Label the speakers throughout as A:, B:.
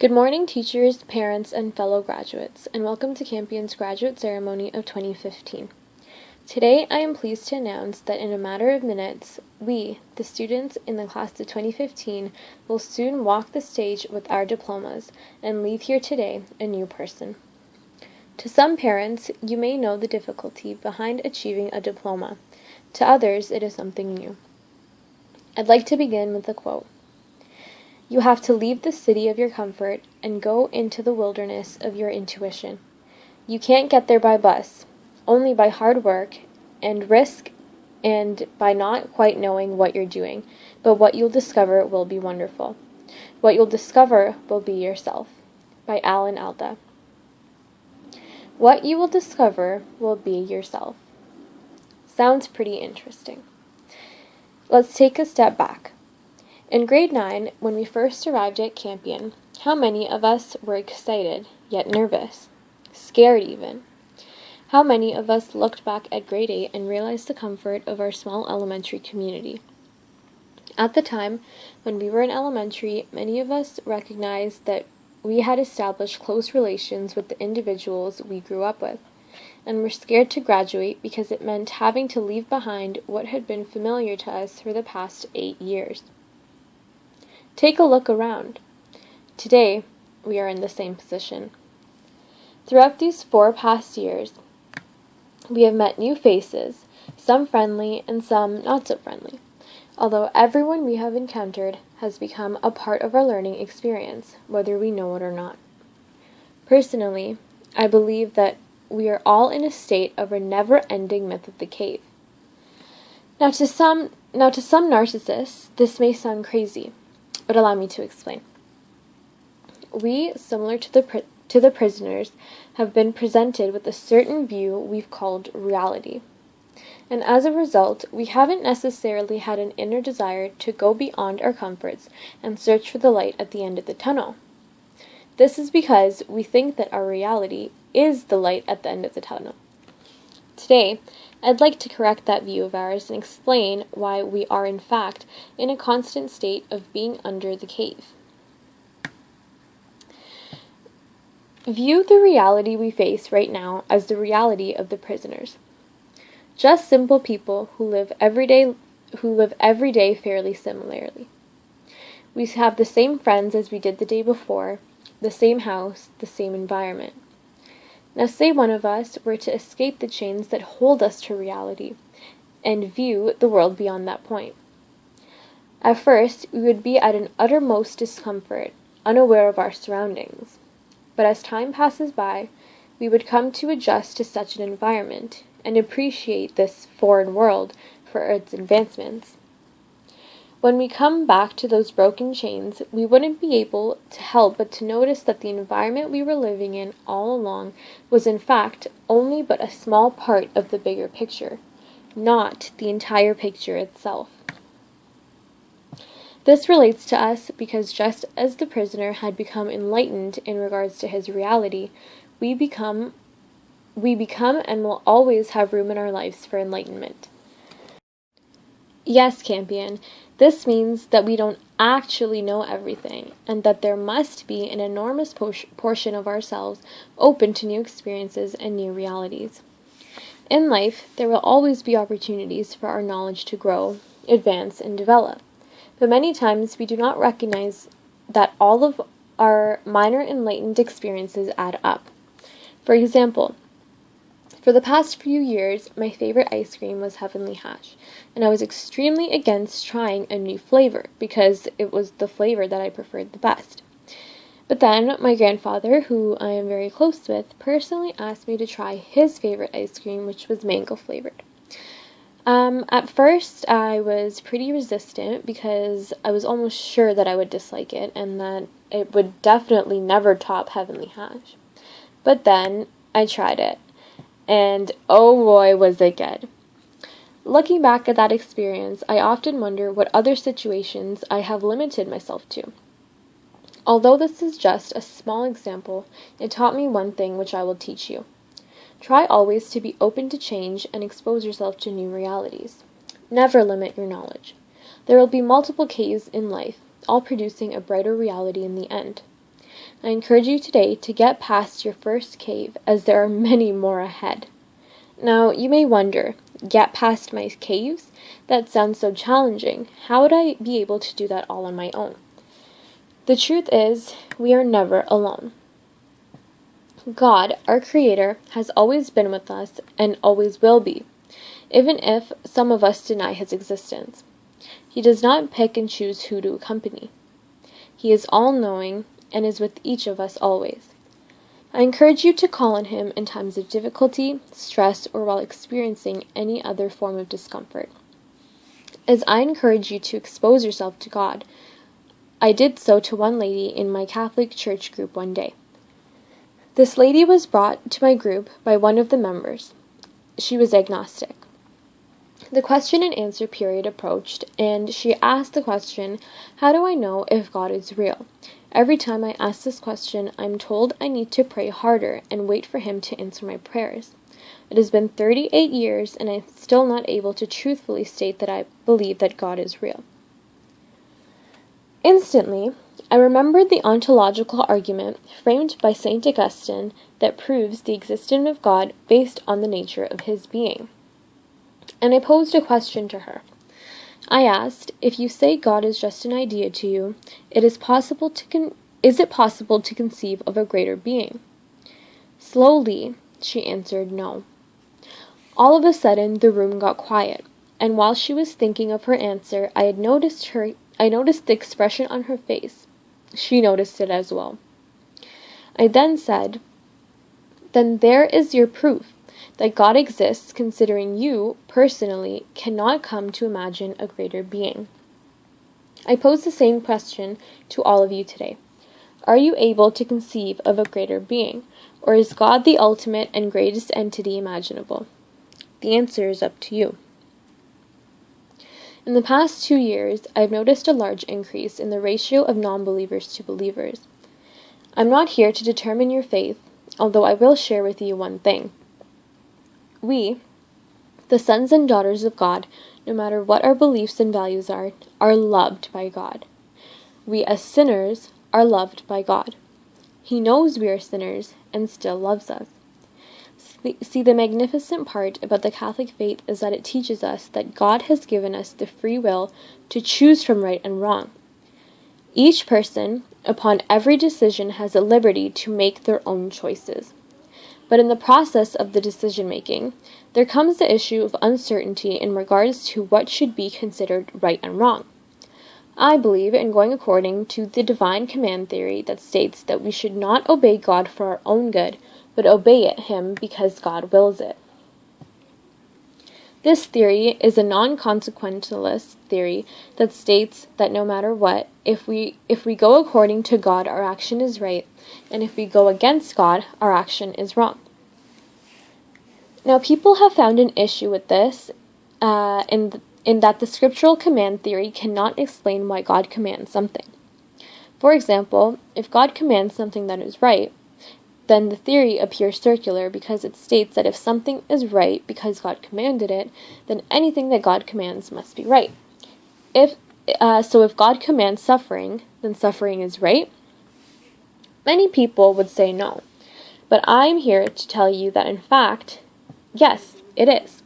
A: Good morning, teachers, parents, and fellow graduates, and welcome to Campion's graduate ceremony of 2015. Today, I am pleased to announce that in a matter of minutes, we, the students in the class of 2015, will soon walk the stage with our diplomas and leave here today a new person. To some parents, you may know the difficulty behind achieving a diploma. To others, it is something new. I'd like to begin with a quote. You have to leave the city of your comfort and go into the wilderness of your intuition. You can't get there by bus, only by hard work and risk and by not quite knowing what you're doing, but what you'll discover will be wonderful. What you'll discover will be yourself. By Alan Alda. What you will discover will be yourself. Sounds pretty interesting. Let's take a step back. In grade 9, when we first arrived at Campion, how many of us were excited, yet nervous, scared even? How many of us looked back at grade 8 and realized the comfort of our small elementary community? At the time, when we were in elementary, many of us recognized that we had established close relations with the individuals we grew up with, and were scared to graduate because it meant having to leave behind what had been familiar to us for the past 8 years. Take a look around. Today, we are in the same position. Throughout these 4 past years, we have met new faces, some friendly and some not so friendly, although everyone we have encountered has become a part of our learning experience, whether we know it or not. Personally, I believe that we are all in a state of a never-ending myth of the cave. Now to some narcissists, this may sound crazy, but allow me to explain. We, similar to the prisoners, have been presented with a certain view we've called reality. And as a result, we haven't necessarily had an inner desire to go beyond our comforts and search for the light at the end of the tunnel. This is because we think that our reality is the light at the end of the tunnel. Today, I'd like to correct that view of ours and explain why we are in fact in a constant state of being under the cave. View the reality we face right now as the reality of the prisoners. Just simple people who live every day fairly similarly. We have the same friends as we did the day before, the same house, the same environment. Now say one of us were to escape the chains that hold us to reality and view the world beyond that point. At first, we would be at an uttermost discomfort, unaware of our surroundings. But as time passes by, we would come to adjust to such an environment and appreciate this foreign world for its advancements. When we come back to those broken chains, we wouldn't be able to help but to notice that the environment we were living in all along was in fact only but a small part of the bigger picture, not the entire picture itself. This relates to us because just as the prisoner had become enlightened in regards to his reality, we become and will always have room in our lives for enlightenment. Yes, Campion, this means that we don't actually know everything, and that there must be an enormous portion of ourselves open to new experiences and new realities. In life, there will always be opportunities for our knowledge to grow, advance, and develop, but many times we do not recognize that all of our minor enlightened experiences add up. For example, for the past few years, my favorite ice cream was Heavenly Hash, and I was extremely against trying a new flavor because it was the flavor that I preferred the best. But then my grandfather, who I am very close with, personally asked me to try his favorite ice cream, which was mango flavored. At first, I was pretty resistant because I was almost sure that I would dislike it and that it would definitely never top Heavenly Hash. But then I tried it. And oh boy, was it good. Looking back at that experience, I often wonder what other situations I have limited myself to. Although this is just a small example, it taught me one thing which I will teach you. Try always to be open to change and expose yourself to new realities. Never limit your knowledge. There will be multiple caves in life, all producing a brighter reality in the end. I encourage you today to get past your first cave, as there are many more ahead. Now, you may wonder, get past my caves? That sounds so challenging. How would I be able to do that all on my own? The truth is, we are never alone. God, our Creator, has always been with us and always will be, even if some of us deny His existence. He does not pick and choose who to accompany. He is all-knowing and is with each of us always. I encourage you to call on Him in times of difficulty, stress, or while experiencing any other form of discomfort. As I encourage you to expose yourself to God, I did so to one lady in my Catholic church group one day. This lady was brought to my group by one of the members. She was agnostic. The question and answer period approached, and she asked the question, how do I know if God is real? Every time I ask this question, I'm told I need to pray harder and wait for Him to answer my prayers. It has been 38 years, and I'm still not able to truthfully state that I believe that God is real. Instantly, I remembered the ontological argument framed by St. Augustine that proves the existence of God based on the nature of His being. And I posed a question to her. I asked, if you say God is just an idea to you, is it possible to conceive of a greater being? Slowly, she answered no. All of a sudden, the room got quiet, and while she was thinking of her answer, I noticed the expression on her face. She noticed it as well. I then said, then there is your proof that God exists, considering you, personally, cannot come to imagine a greater being. I pose the same question to all of you today. Are you able to conceive of a greater being, or is God the ultimate and greatest entity imaginable? The answer is up to you. In the past 2 years, I've noticed a large increase in the ratio of non-believers to believers. I'm not here to determine your faith, although I will share with you one thing. We, the sons and daughters of God, no matter what our beliefs and values are loved by God. We as sinners are loved by God. He knows we are sinners and still loves us. See, the magnificent part about the Catholic faith is that it teaches us that God has given us the free will to choose from right and wrong. Each person, upon every decision, has a liberty to make their own choices. But in the process of the decision-making, there comes the issue of uncertainty in regards to what should be considered right and wrong. I believe in going according to the divine command theory that states that we should not obey God for our own good, but obey Him because God wills it. This theory is a non-consequentialist theory that states that no matter what, if we go according to God, our action is right, and if we go against God, our action is wrong. Now, people have found an issue with this in that the scriptural command theory cannot explain why God commands something. For example, if God commands something that is right, then the theory appears circular because it states that if something is right because God commanded it, then anything that God commands must be right. So if God commands suffering, then suffering is right? Many people would say no, but I'm here to tell you that in fact, yes, it is.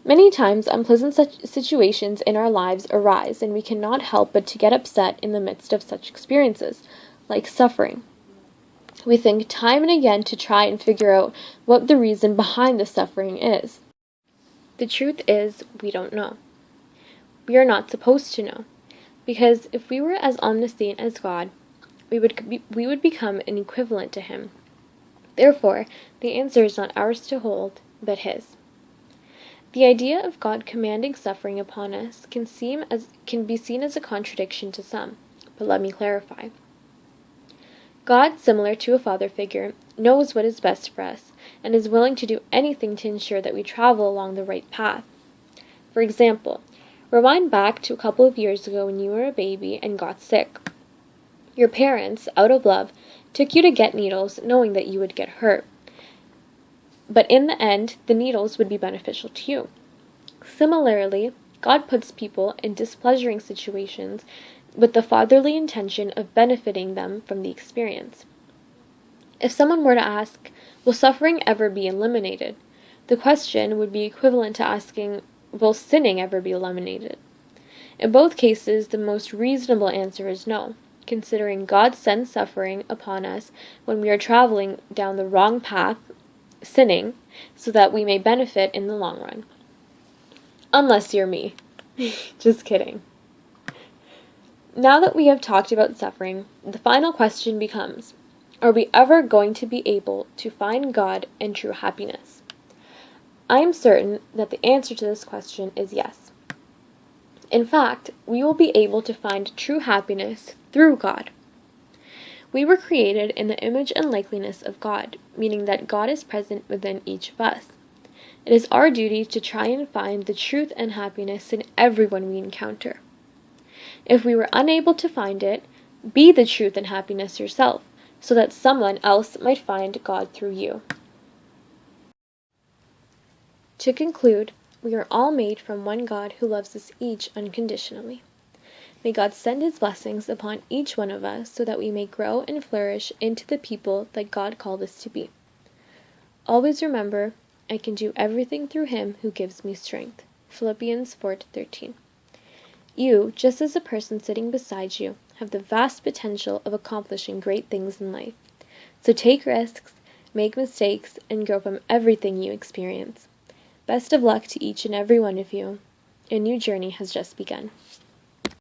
A: Many times unpleasant situations in our lives arise, and we cannot help but to get upset in the midst of such experiences, like suffering. We think time and again to try and figure out what the reason behind the suffering is. The truth is, we don't know. We are not supposed to know, because if we were as omniscient as God, we would become an equivalent to Him. Therefore, the answer is not ours to hold, but His. The idea of God commanding suffering upon us can be seen as a contradiction to some, but let me clarify. God, similar to a father figure, knows what is best for us and is willing to do anything to ensure that we travel along the right path. For example, rewind back to a couple of years ago when you were a baby and got sick. Your parents, out of love, took you to get needles knowing that you would get hurt. But in the end, the needles would be beneficial to you. Similarly, God puts people in displeasuring situations with the fatherly intention of benefiting them from the experience. If someone were to ask, will suffering ever be eliminated? The question would be equivalent to asking, will sinning ever be eliminated? In both cases, the most reasonable answer is no, considering God sends suffering upon us when we are traveling down the wrong path, sinning, so that we may benefit in the long run. Unless you're me. Just kidding. Now that we have talked about suffering, the final question becomes, are we ever going to be able to find God and true happiness? I am certain that the answer to this question is yes. In fact, we will be able to find true happiness through God. We were created in the image and likeness of God, meaning that God is present within each of us. It is our duty to try and find the truth and happiness in everyone we encounter. If we were unable to find it, be the truth and happiness yourself, so that someone else might find God through you. To conclude, we are all made from one God who loves us each unconditionally. May God send His blessings upon each one of us so that we may grow and flourish into the people that God called us to be. Always remember, I can do everything through Him who gives me strength. Philippians 4:13. You, just as the person sitting beside you, have the vast potential of accomplishing great things in life. So take risks, make mistakes, and grow from everything you experience. Best of luck to each and every one of you. A new journey has just begun.